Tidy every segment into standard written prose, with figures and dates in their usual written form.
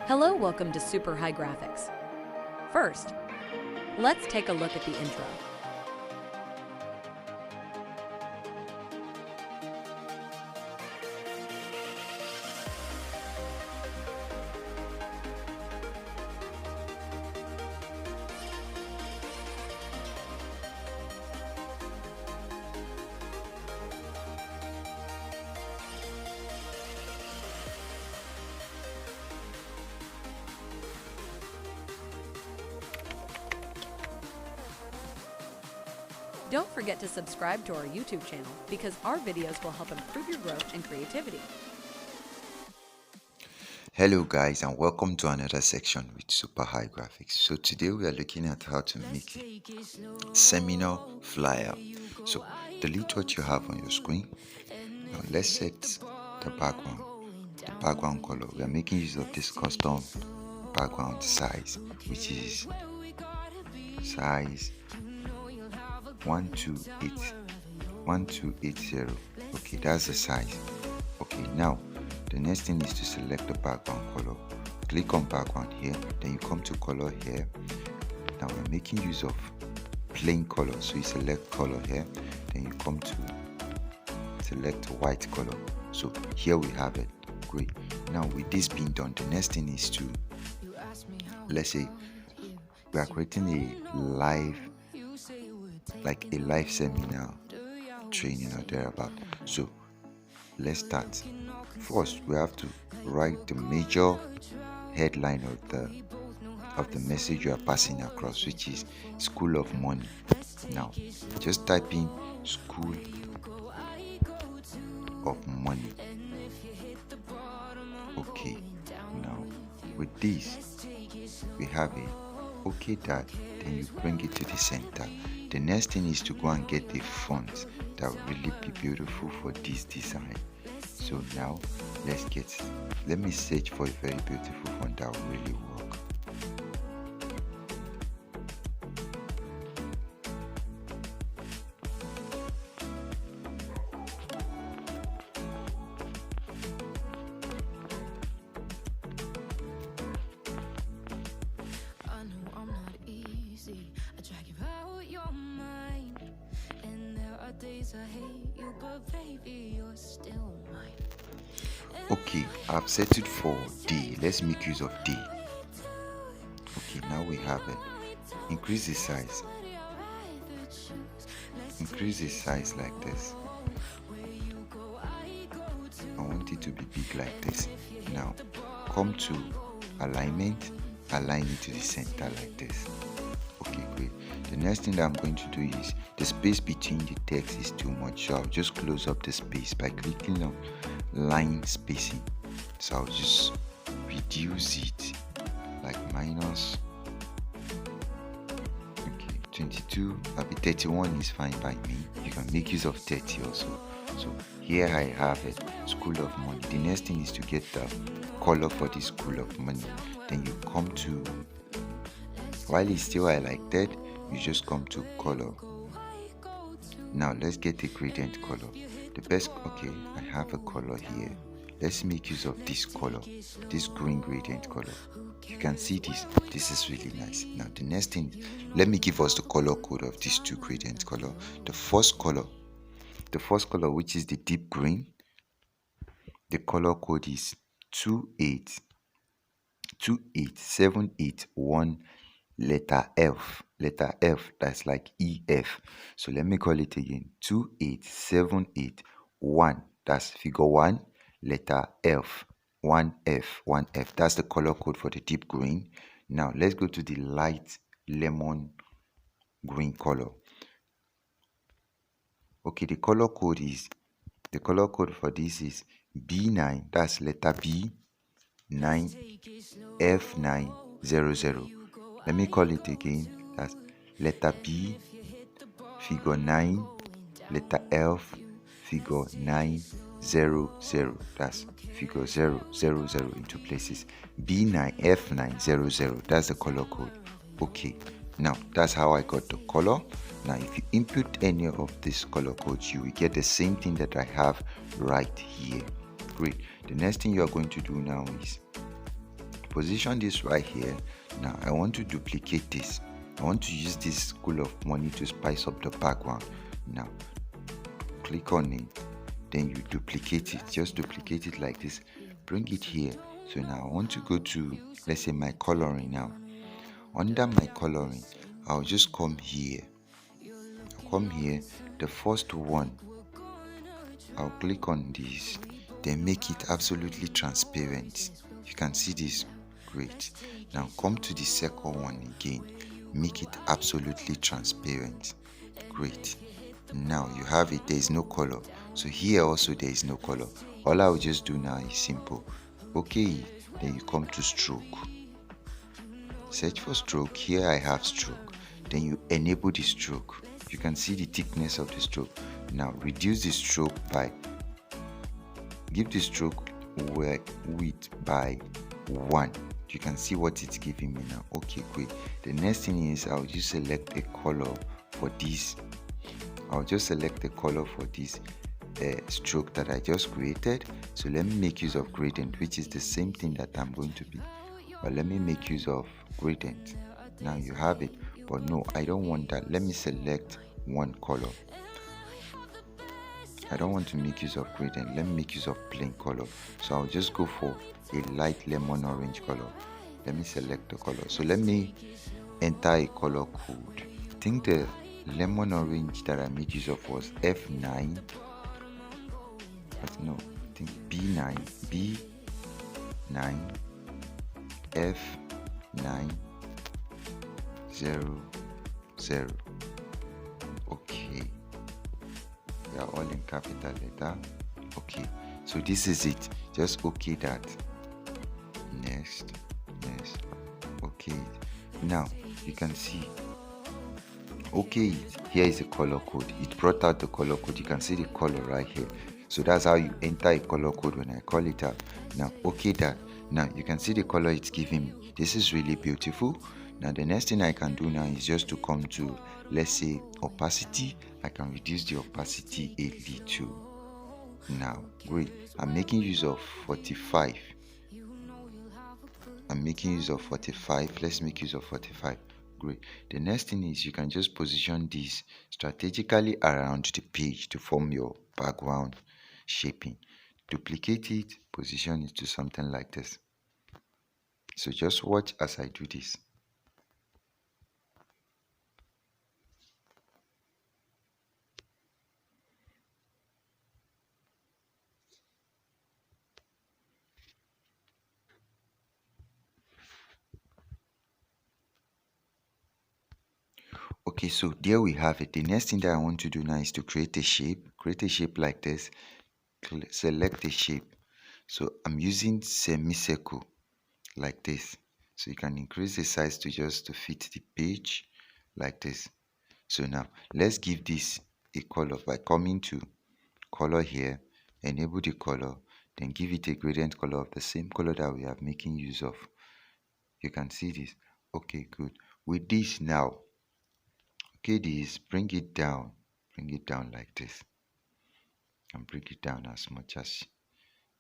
Hello, welcome to Super High Graphics. First, let's take a look at the intro. Don't forget to subscribe to our YouTube channel because our videos will help improve your growth and creativity. Hello guys, and welcome to another section with Super High Graphics. So today we are looking at how to make a seminar flyer. So delete what you have on your screen. Now let's set the background color. We are making use of this custom background size, which is size 1280. Okay, that's the size. Okay, now the next thing is to select the background color. Click on background here, then you come to color here. Now we're making use of plain color, so you select color here, then you come to select white color. So here we have it. Great. Now with this being done, the next thing is to, let's say we are creating a live seminar training or thereabout. So let's start. First we have to write the major headline of the message you are passing across, which is School of Money. Now just type in School of Money. Okay, now with this we have it. Okay, that then you bring it to the center. The next thing is to go and get the font that will really be beautiful for this design. So now let me search for a very beautiful font that will really work. Okay, I've set it for D. Let's make use of D. Okay, now we have it. Increase the size. Increase the size like this. I want it to be big like this. Now come to alignment, align it to the center like this. Okay, great. The next thing that I'm going to do is the space between the text is too much, so I'll just close up the space by clicking on line spacing. So I'll just reduce it like minus 22, maybe 31 is fine by me. You can make use of 30 also. So here I have it, School of Money. The next thing is to get the color for the School of Money. Then you come to, while it's still highlighted, you just come to color. Now let's get a gradient color. The best, okay, I have a color here. Let's make use of this color, this green gradient color. You can see this is really nice. Now the next thing, let me give us the color code of these two gradient color. The first color, which is the deep green, the color code is 28781 letter F, that's like EF. So let me call it again, 28781, that's figure 1, letter F, 1F. That's the color code for the deep green. Now let's go to the light lemon green color. Okay, the color code for this is B9, that's letter B, 9F900. Let me call it again, that's letter B, figure 9, letter F, figure 900. That's figure 000 into places. B9F900, that's the color code. Okay, now that's how I got the color. Now if you input any of these color codes, you will get the same thing that I have right here. Great. The next thing you are going to do now is position this right here. Now I want to duplicate this. I want to use this School of Money to spice up the background. Now click on it, then you duplicate it. Just duplicate it like this, bring it here. So now I want to go to, let's say, my coloring. Now under my coloring, I'll just come here, the first one, I'll click on this, then make it absolutely transparent. You can see this. Great. Now come to the second one again, make it absolutely transparent. Great. Now you have it, there is no color. So here also there is no color. All I will just do now is simple. Okay, then you come to stroke, search for stroke. Here I have stroke, then you enable the stroke. You can see the thickness of the stroke. Now reduce the stroke by, give the stroke width by 1. You can see what it's giving me now. Okay, great. The next thing is I'll just select a color for this. I'll just select a color for this stroke that I just created. So let me make use of gradient, which is the same thing that I'm going to be, but let me make use of gradient. Now you have it, but no, I don't want that. Let me select one color. I don't want to make use of gradient. Let me make use of plain color. So I'll just go for a light lemon orange color. Let me select the color. So let me enter a color code. I think the lemon orange that I made use of was F9, but no, I think B9 F900. Okay, they are all in capital letter. Okay, so this is it. Just okay that. Next. Okay, now you can see. Okay, here is the color code. It brought out the color code. You can see the color right here. So that's how you enter a color code when I call it out. Now okay that. Now you can see the color it's giving me. This is really beautiful. Now the next thing I can do now is just to come to, let's say, opacity. I can reduce the opacity a little. Now great, I'm making use of 45. Let's make use of 45. Great. The next thing is you can just position this strategically around the page to form your background shaping. Duplicate it, position it to something like this. So just watch as I do this. Okay, so there we have it. The next thing that I want to do now is to create a shape. Create a shape like this. Select a shape. So I'm using semicircle like this. So you can increase the size to just to fit the page like this. So now let's give this a color by coming to color here, enable the color, then give it a gradient color of the same color that we are making use of. You can see this. Okay, good. With this now, okay, this, bring it down like this, and bring it down as much as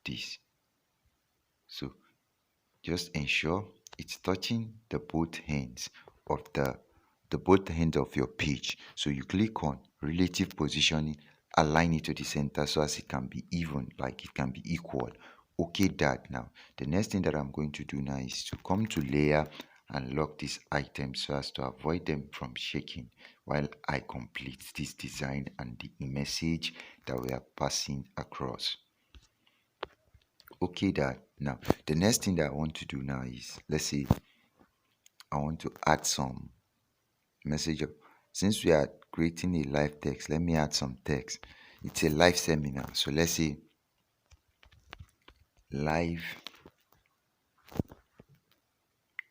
this. So just ensure it's touching the both ends of both ends of your page. So you click on relative positioning, align it to the center so as it can be even, like it can be equal. Okay, that. Now the next thing that I'm going to do now is to come to layer and lock these items so as to avoid them from shaking while I complete this design and the message that we are passing across. Okay, that. Now the next thing that I want to do now is, let's say I want to add some message of, since we are creating a live text, let me add some text. It's a live seminar, so let's say live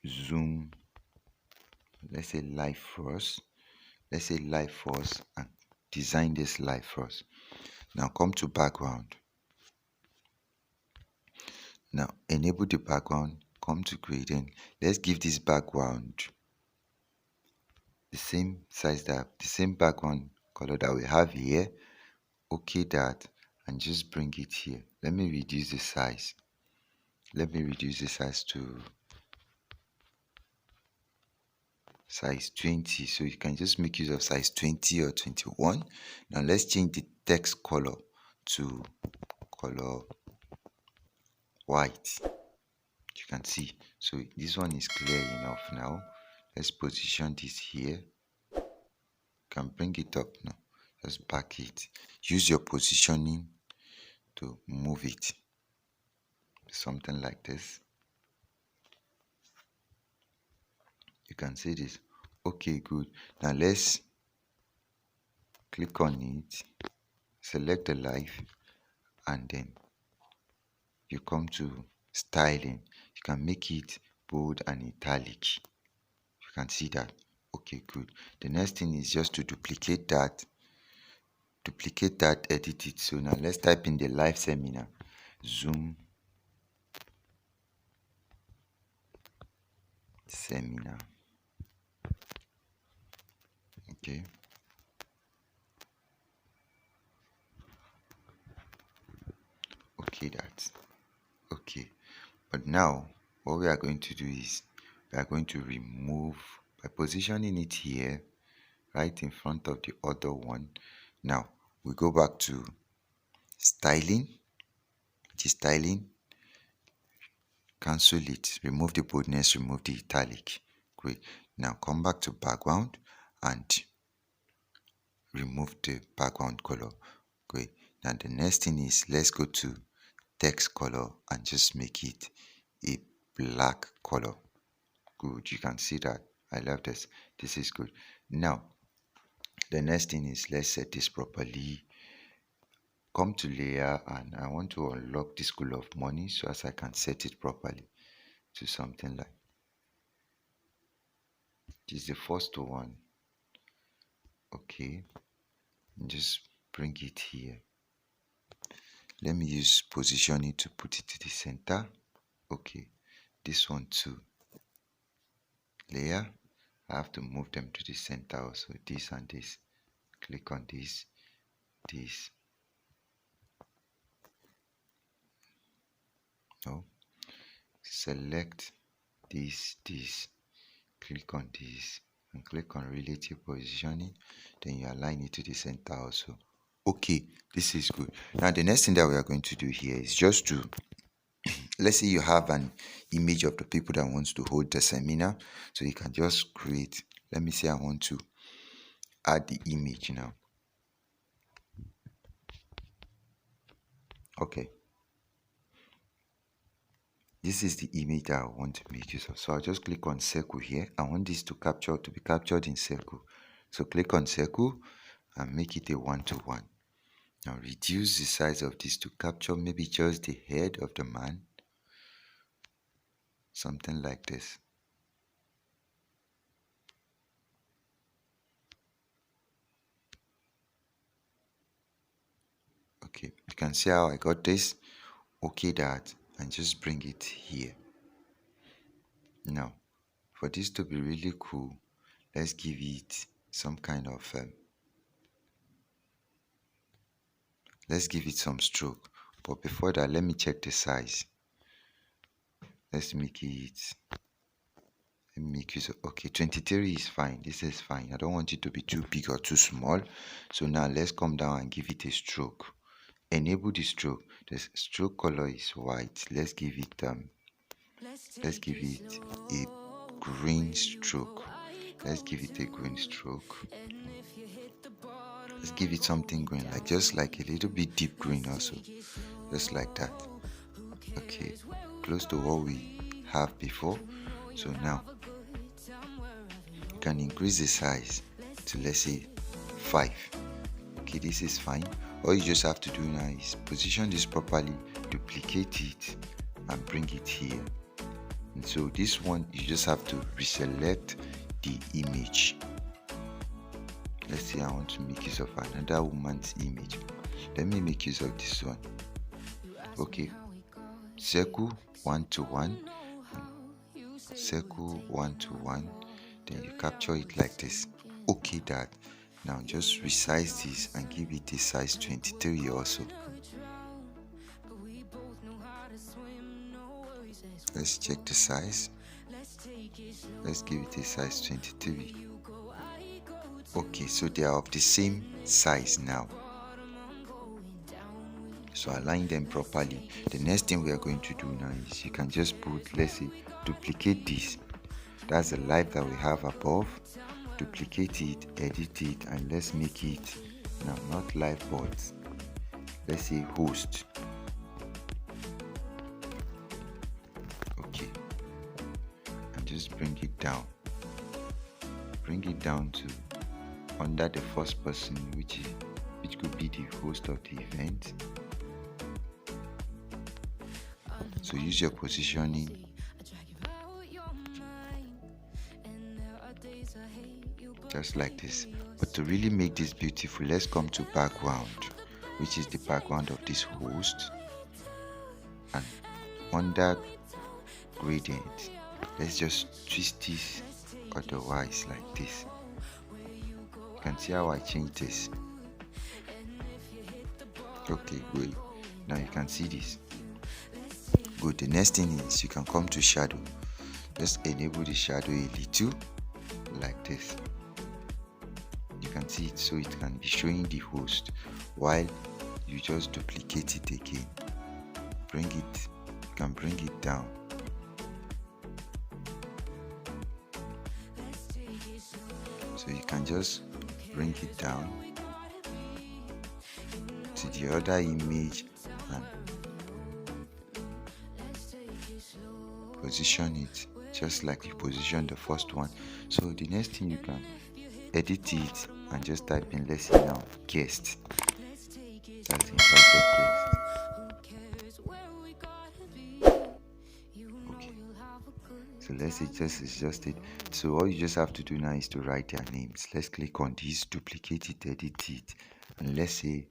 Zoom, let's say live first, and design this live first. Now come to background. Now enable the background, come to gradient. Let's give this background the same size, that the same background color that we have here. Okay, that, and just bring it here. Let me reduce the size to size 20, so you can just make use of size 20 or 21. Now let's change the text color to color white. You can see, so this one is clear enough. Now let's position this here. You can bring it up now, just back it, use your positioning to move it, something like this. You can see this. Okay, good. Now let's click on it, select the life, and then you come to styling. You can make it bold and italic. You can see that. Okay, good. The next thing is just to duplicate that, edit it. So now let's type in the live seminar, Zoom seminar. Okay. Okay, that's okay. But now what we are going to do is we are going to remove by positioning it here right in front of the other one. Now we go back to styling, which is styling, cancel it, remove the boldness, remove the italic. Great. Now come back to background and remove the background color. Great. Now the next thing is let's go to text color and just make it a black color. Good. You can see that. I love this. This is good. Now the next thing is let's set this properly. Come to layer, and I want to unlock the School of Money so as I can set it properly to something like this is the first one. Okay, and just bring it here. Let me use positioning to put it to the center. Okay, this one too. Layer, I have to move them to the center also. This and this. Click on this, this. No. Select this, this. Click on this and click on relative positioning. Then you align it to the center also. Okay, this is good. Now the next thing that we are going to do here is just to let's say you have an image of the people that wants to hold the seminar, so you can just create. Let me say I want to add the image now. Okay, this is the image that I want to make use of. So I'll just click on circle here. I want this to be captured in circle. So click on circle and make it a 1:1. Now reduce the size of this to capture maybe just the head of the man. Something like this. Okay, you can see how I got this. Okay, that, and just bring it here. Now, for this to be really cool, let's give it some kind of let's give it some stroke. But before that, let me check the size. Let's make it. Let me make use of, okay, 23 is fine. This is fine. I don't want it to be too big or too small. So now let's come down and give it a stroke. Enable the stroke. The stroke color is white. Let's give it a green stroke. Let's give it a green stroke. Let's give it something green, like just like a little bit deep green also, just like that. Okay, close to what we have before. So now you can increase the size to, let's say, 5. Okay, this is fine. All you just have to do now is position this properly, duplicate it, and bring it here. And so this one, you just have to reselect the image. Let's say I want to make use of another woman's image. Let me make use of this one. Okay, circle 1:1, circle 1:1. Then you capture it like this. Okay, that. Now just resize this and give it a size 23 also. Let's check the size. Let's give it a size 23. Okay, so they are of the same size now. So align them properly. The next thing we are going to do now is you can just put, let's say, duplicate this. That's the live that we have above. Duplicate it, edit it, and let's make it now not live but let's say host. Okay, and just bring it down. Bring it down to under the first person, which could be the host of the event. So use your positioning. Just like this. But to really make this beautiful, let's come to background, which is the background of this host, and under gradient, let's just twist this otherwise like this. You can see how I changed this. Okay, good. Now you can see this. Good. The next thing is you can come to shadow. Just enable the shadow a little like this. You can see it, so it can be showing the host while you just duplicate it again. Bring it, you can bring it down. So you can just bring it down to the other image and position it just like you positioned the first one. So the next thing, you can edit it and just type in, let's say now, guest. That's invited guest. Okay, so let's say it's just it. So all you just have to do now is to write their names. Let's click on this, duplicate it, edit it, and let's say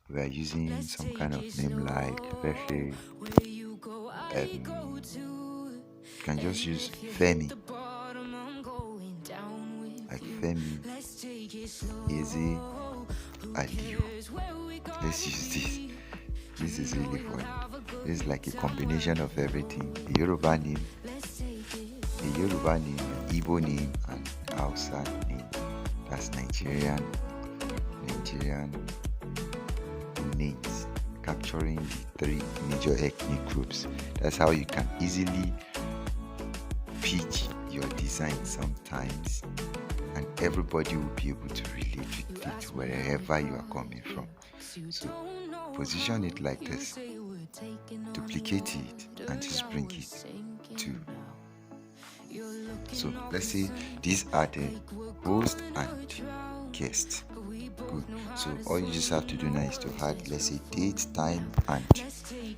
we are using some kind of name like, let's say you can just use Femi, like Femi Eze Aliu. Let's use this. This is really fun. This is like a combination of everything: a Yoruba name, an Igbo name, and Hausa name. That's Nigerian names, capturing the three major ethnic groups. That's how you can easily pitch your design sometimes, and everybody will be able to relate with it wherever you are coming from. So position it like this, duplicate it, and just bring it to. So let's say these are the host and guest. Good. So all you just have to do now is to add, let's say, date, time, and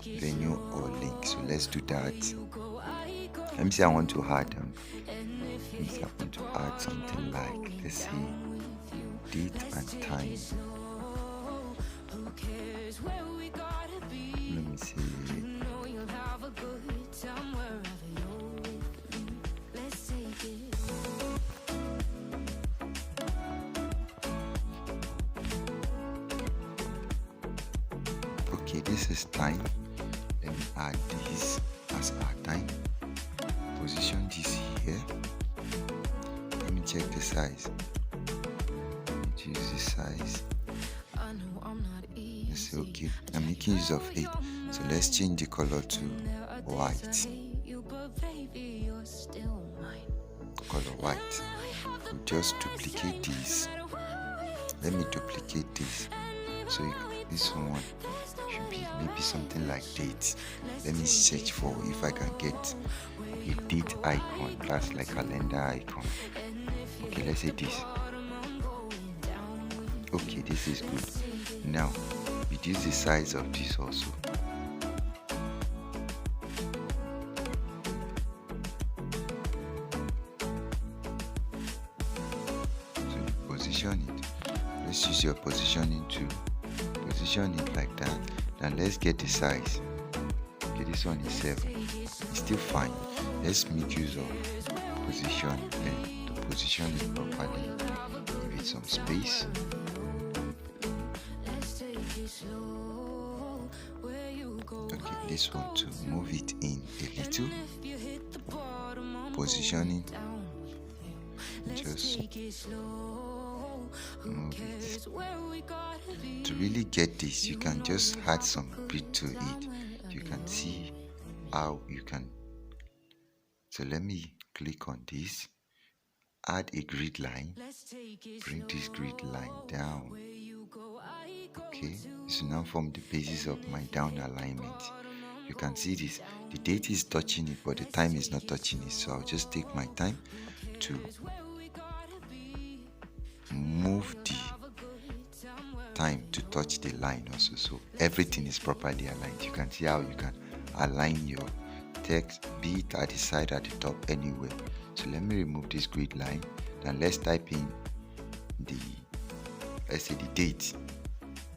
venue or link. So let's do that. Let me say I want to add something like, let's say, date and time. Let me see. Okay, this is time. Let me add this as our time. Position this here. Let me check the size. Choose the size. Let's say okay. I'm making use of 8. So let's change the color to white. Color white. We'll just duplicate this. Let me duplicate this. So this one should be maybe something like date. Let me search for if I can get a date icon. That's like calendar icon. Okay, let's say this. Okay, this is good. Now reduce the size of this also. So you position it. Let's use your positioning to position it like that. Then let's get the size. Okay, this one is 7. It's still fine. Let's make use of position, then to position it properly. Give it some space. Okay, this one to move it in a little. positioning, just move it. To really get this, you can just add some beat to it. You can see how you can. So let me click on this, add a grid line, bring this grid line down. Okay, this will now form the basis of my down alignment. You can see this, the date is touching it, but the time is not touching it. So I'll just take my time to move the time to touch the line also, so everything is properly aligned. You can see how you can align your text, be it at the side, at the top, anywhere. So let me remove this grid line and let's type in the, let's say, the date.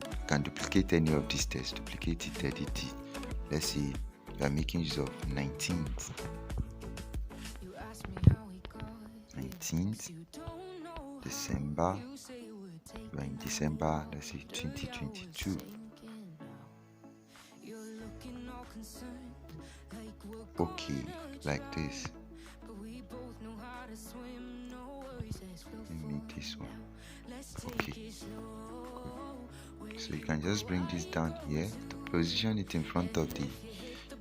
You can duplicate any of these text, duplicate it, edit it. Let's say we are making use of 19th December. We are in December, let's say 2022. Okay, like this. Let me make this one. Okay, good. So you can just bring this down here to position it in front of the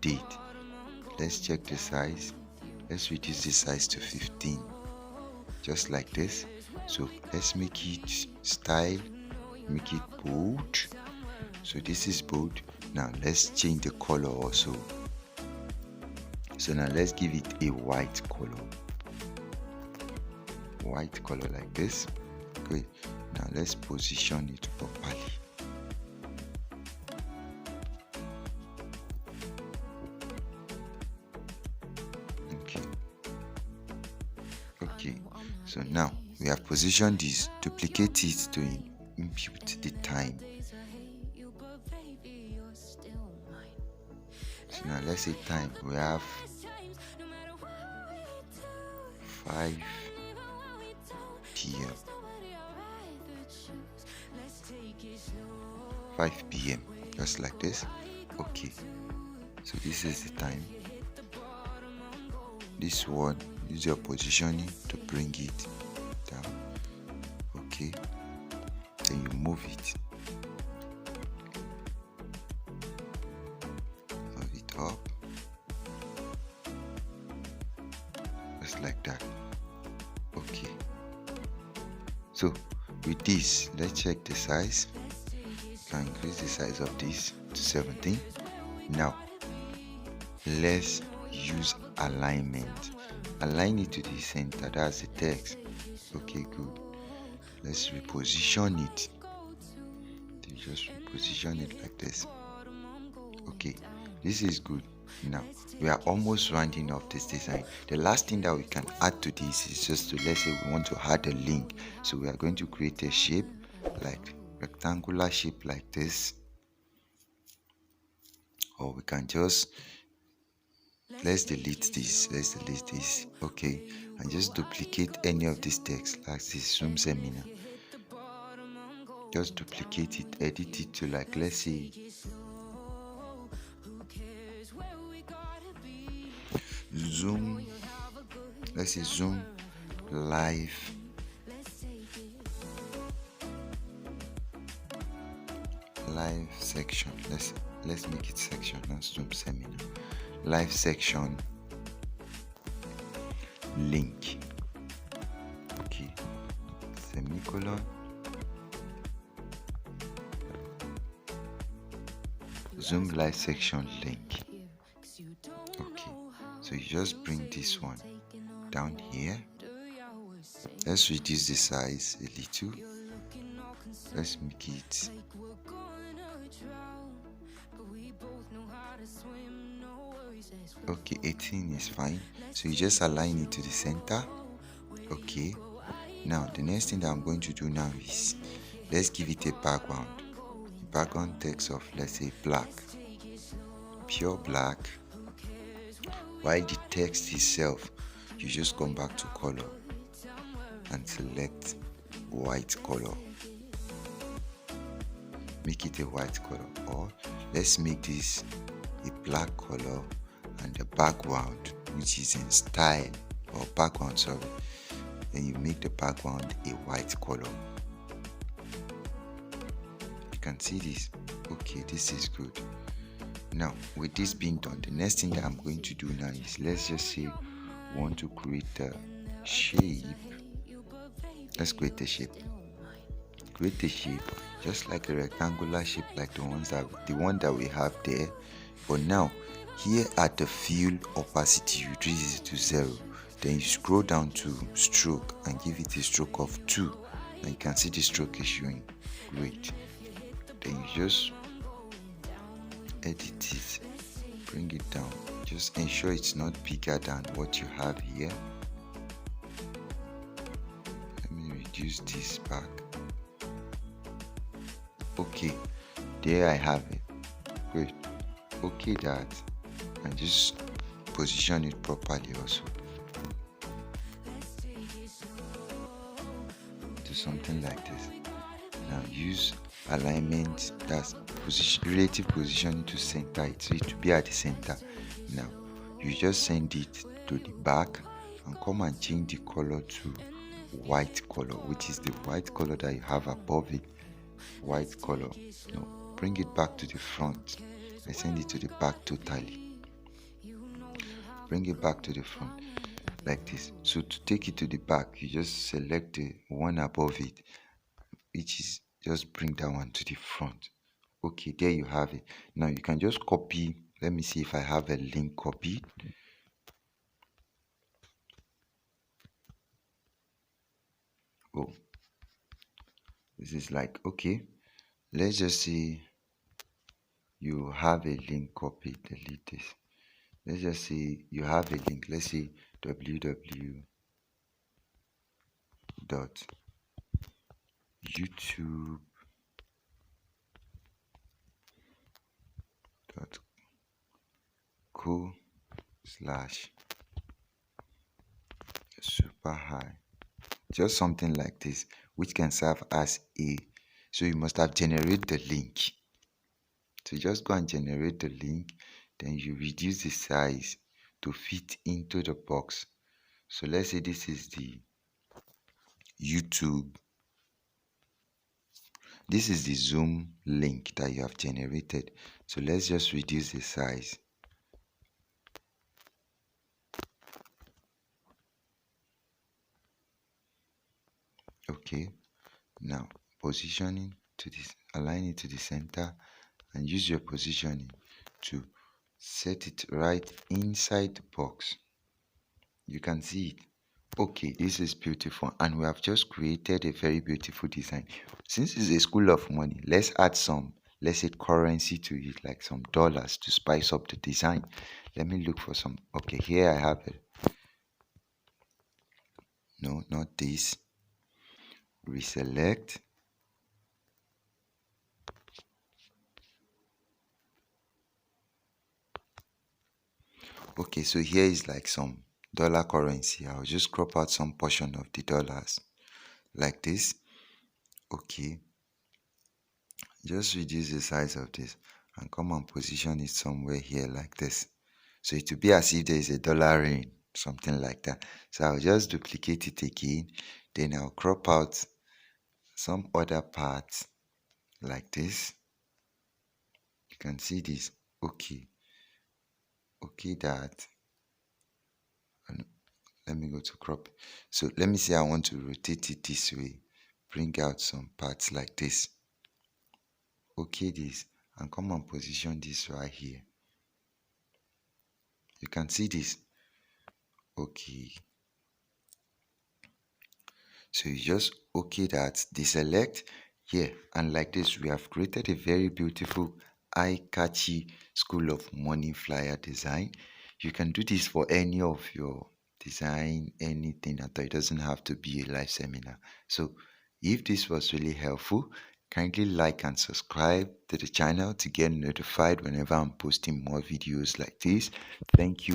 date. Let's check the size. Let's reduce the size to 15, just like this. So let's make it style, make it bold. So this is bold. Now let's change the color also. So now let's give it a white color. White color like this. Good. Now let's position it properly. Okay. So now we have positioned this, duplicate it to impute the time. So now let's say time, we have 5 p.m. 5 p.m. just like this. Okay, so this is the time. This one, use your positioning to bring it down. Okay, then you move it, move it up, just like that. Okay, so with this, let's check the size. You can increase the size of this to 17. Now let's use alignment. Align it to the center, that's the text. Okay, good. Let's reposition it. Just reposition it like this. Okay, this is good. Now we are almost rounding off this design. The last thing that we can add to this is just to, let's say we want to add a link. So we are going to create a shape, like rectangular shape like this, or we can just, let's delete this. Okay, and just duplicate any of this text like this Zoom seminar. Just duplicate it, edit it to, like, let's say Zoom, let's say Zoom live section. Let's make it section, not Zoom seminar. Live section link. Okay, semicolon, Zoom live section link. Okay, so you just bring this one down here. Let's reduce the size a little. Let's make it, okay, 18 is fine. So you just align it to the center. Okay, now the next thing that I'm going to do now is, let's give it a background. Background text of, let's say, black, pure black. While the text itself, you just come back to color and select white color. Make it a white color, or let's make this a black color, and the background, which is in style or background, sorry. Then you make the background a white color. You can see this. Okay, this is good. Now with this being done, the next thing that I'm going to do now is, let's just say we want to create a shape. Let's create a shape. Create a shape just like a rectangular shape, like the one that we have there. But now here at the fill opacity, you reduce it to 0. Then you scroll down to stroke and give it a stroke of 2. Now you can see the stroke is showing. Great. Then you just edit it, bring it down. Just ensure it's not bigger than what you have here. Let me reduce this back. Okay, there I have it. Great. Okay, that, and just position it properly also. Do something like this. Now use alignment, that's relative positioning, to center it, so it will be at the center. Now you just send it to the back and come and change the color to white color, which is the white color that you have above it. White color. Now bring it back to the front. I send it to the back totally. Bring it back to the front like this. So to take it to the back, you just select the one above it, which is, just bring that one to the front. Okay, there you have it. Now you can just copy. Let me see if I have a link copied. Oh, this is like, okay, let's just say you have a link copied. Delete this. Let's just say you have a link. Let's say www.youtube.co/super high. Just something like this, which can serve as a, so you must have generated the link. So just go and generate the link, then you reduce the size to fit into the box. So let's say this is the YouTube. This is the Zoom link that you have generated. So let's just reduce the size. Okay, now positioning to this, align it to the center, and use your positioning to set it right inside the box. You can see it. Okay, this is beautiful, and we have just created a very beautiful design. Since it's a school of money, let's add some, let's say, currency to it, like some dollars, to spice up the design. Let me look for some. Okay, here I have it. No, not this. Reselect. Okay, so here is like some dollar currency. I'll just crop out some portion of the dollars like this. Okay, just reduce the size of this and come and position it somewhere here like this. So it will be as if there is a dollar in, something like that. So I'll just duplicate it again. Then I'll crop out some other parts like this. You can see this. Okay. Okay, that. And let me go to crop. So let me say I want to rotate it this way. Bring out some parts like this. Okay, this. And come and position this right here. You can see this. Okay. So you just okay that, deselect here, and like this we have created a very beautiful eye-catchy School of Money flyer design. You can do this for any of your design, anything at all. It doesn't have to be a live seminar. So if this was really helpful, kindly like and subscribe to the channel to get notified whenever I'm posting more videos like this. Thank you.